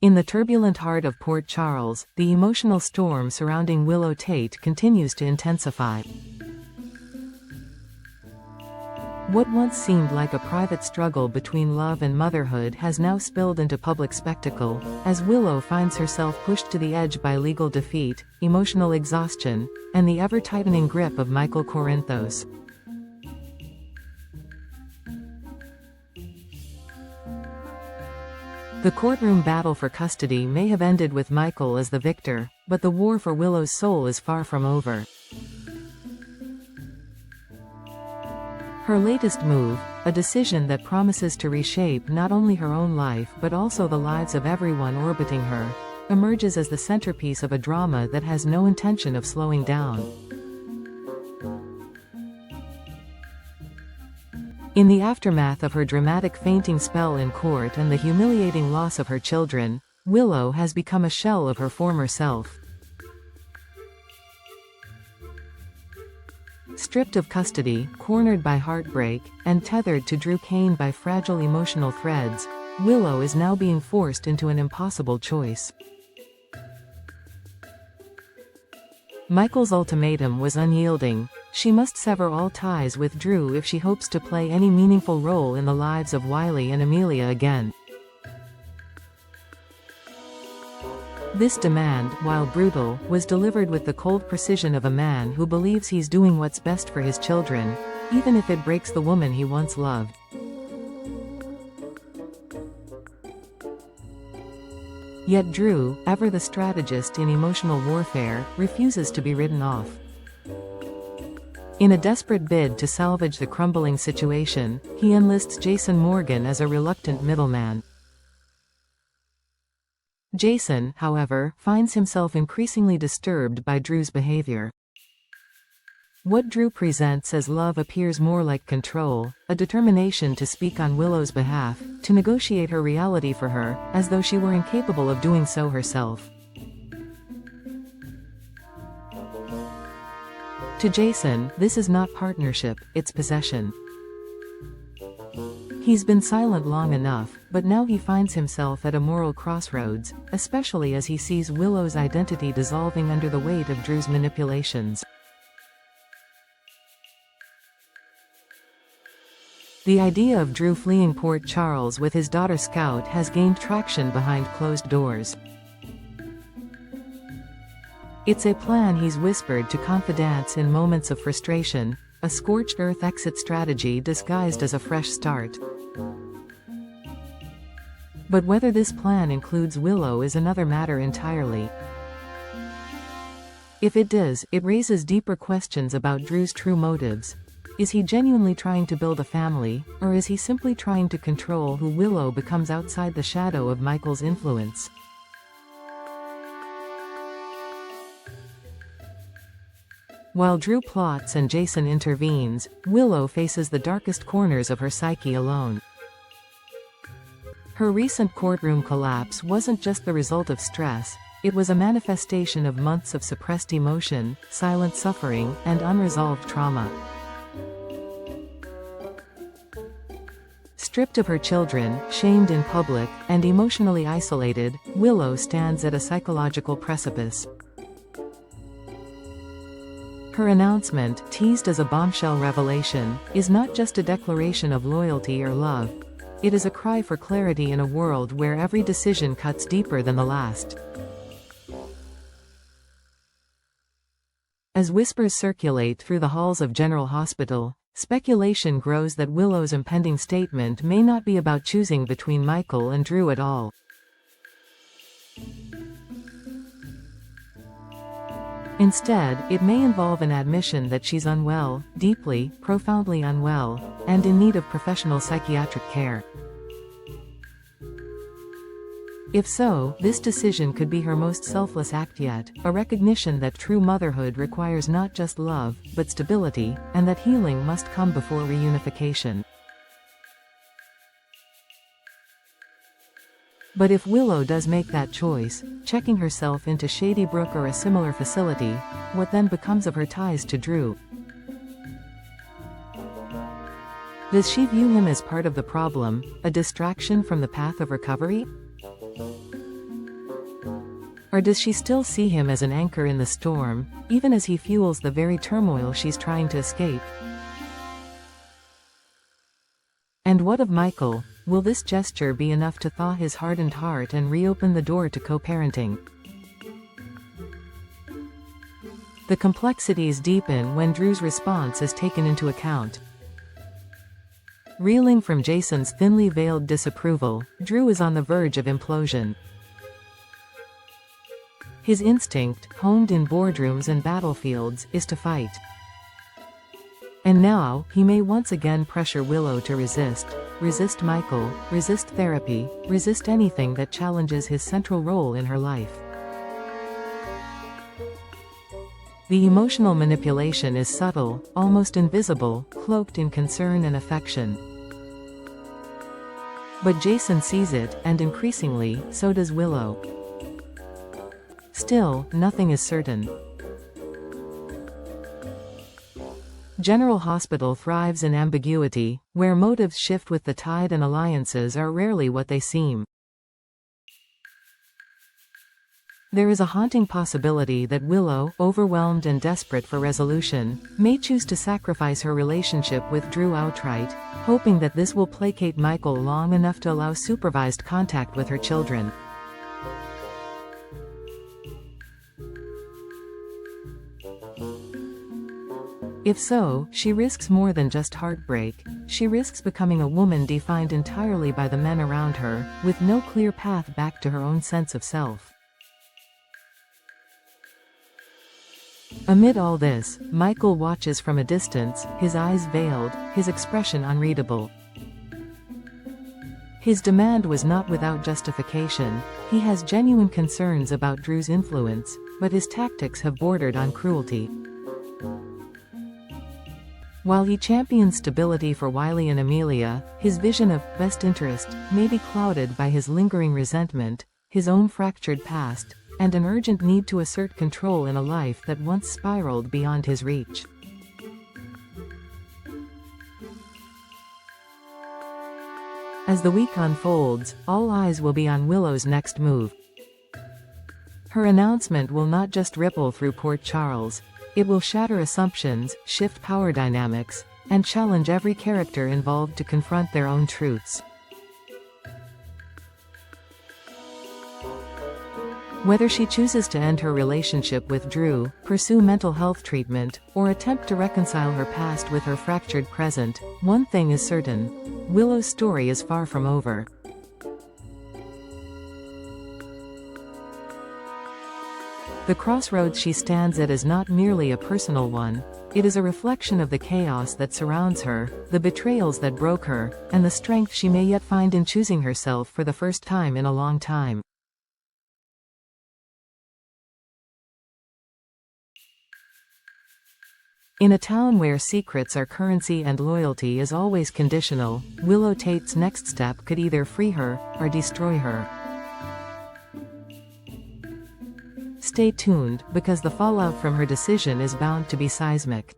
In the turbulent heart of Port Charles, the emotional storm surrounding Willow Tate continues to intensify. What once seemed like a private struggle between love and motherhood has now spilled into public spectacle, as Willow finds herself pushed to the edge by legal defeat, emotional exhaustion, and the ever-tightening grip of Michael Corinthos. The courtroom battle for custody may have ended with Michael as the victor, but the war for Willow's soul is far from over. Her latest move, a decision that promises to reshape not only her own life but also the lives of everyone orbiting her, emerges as the centerpiece of a drama that has no intention of slowing down. In the aftermath of her dramatic fainting spell in court and the humiliating loss of her children, Willow has become a shell of her former self. Stripped of custody, cornered by heartbreak, and tethered to Drew Kane by fragile emotional threads, Willow is now being forced into an impossible choice. Michael's ultimatum was unyielding. She must sever all ties with Drew if she hopes to play any meaningful role in the lives of Wiley and Amelia again. This demand, while brutal, was delivered with the cold precision of a man who believes he's doing what's best for his children, even if it breaks the woman he once loved. Yet Drew, ever the strategist in emotional warfare, refuses to be written off. In a desperate bid to salvage the crumbling situation, he enlists Jason Morgan as a reluctant middleman. Jason, however, finds himself increasingly disturbed by Drew's behavior. What Drew presents as love appears more like control, a determination to speak on Willow's behalf, to negotiate her reality for her, as though she were incapable of doing so herself. To Jason, this is not partnership, it's possession. He's been silent long enough, but now he finds himself at a moral crossroads, especially as he sees Willow's identity dissolving under the weight of Drew's manipulations. The idea of Drew fleeing Port Charles with his daughter Scout has gained traction behind closed doors. It's a plan he's whispered to confidants in moments of frustration, a scorched earth exit strategy disguised as a fresh start. But whether this plan includes Willow is another matter entirely. If it does, it raises deeper questions about Drew's true motives. Is he genuinely trying to build a family, or is he simply trying to control who Willow becomes outside the shadow of Michael's influence? While Drew plots and Jason intervenes, Willow faces the darkest corners of her psyche alone. Her recent courtroom collapse wasn't just the result of stress, it was a manifestation of months of suppressed emotion, silent suffering, and unresolved trauma. Stripped of her children, shamed in public, and emotionally isolated, Willow stands at a psychological precipice. Her announcement, teased as a bombshell revelation, is not just a declaration of loyalty or love. It is a cry for clarity in a world where every decision cuts deeper than the last. As whispers circulate through the halls of General Hospital, speculation grows that Willow's impending statement may not be about choosing between Michael and Drew at all. Instead, it may involve an admission that she's unwell, deeply, profoundly unwell, and in need of professional psychiatric care. If so, this decision could be her most selfless act yet, a recognition that true motherhood requires not just love, but stability, and that healing must come before reunification. But if Willow does make that choice, checking herself into Shady Brook or a similar facility, what then becomes of her ties to Drew? Does she view him as part of the problem, a distraction from the path of recovery? Or does she still see him as an anchor in the storm, even as he fuels the very turmoil she's trying to escape? And what of Michael? Will this gesture be enough to thaw his hardened heart and reopen the door to co-parenting? The complexities deepen when Drew's response is taken into account. Reeling from Jason's thinly veiled disapproval, Drew is on the verge of implosion. His instinct, honed in boardrooms and battlefields, is to fight. And now, he may once again pressure Willow to resist Michael, resist therapy, resist anything that challenges his central role in her life. The emotional manipulation is subtle, almost invisible, cloaked in concern and affection. But Jason sees it, and increasingly, so does Willow. Still, nothing is certain. General Hospital thrives in ambiguity, where motives shift with the tide and alliances are rarely what they seem. There is a haunting possibility that Willow, overwhelmed and desperate for resolution, may choose to sacrifice her relationship with Drew outright, hoping that this will placate Michael long enough to allow supervised contact with her children. If so, she risks more than just heartbreak. She risks becoming a woman defined entirely by the men around her, with no clear path back to her own sense of self. Amid all this, Michael watches from a distance, his eyes veiled, his expression unreadable. His demand was not without justification. He has genuine concerns about Drew's influence, but his tactics have bordered on cruelty. While he champions stability for Wiley and Amelia, his vision of best interest may be clouded by his lingering resentment, his own fractured past, and an urgent need to assert control in a life that once spiraled beyond his reach. As the week unfolds, all eyes will be on Willow's next move. Her announcement will not just ripple through Port Charles. It will shatter assumptions, shift power dynamics, and challenge every character involved to confront their own truths. Whether she chooses to end her relationship with Drew, pursue mental health treatment, or attempt to reconcile her past with her fractured present, one thing is certain: Willow's story is far from over. The crossroads she stands at is not merely a personal one. It is a reflection of the chaos that surrounds her, the betrayals that broke her, and the strength she may yet find in choosing herself for the first time in a long time. In a town where secrets are currency and loyalty is always conditional, Willow Tate's next step could either free her, or destroy her. Stay tuned, because the fallout from her decision is bound to be seismic.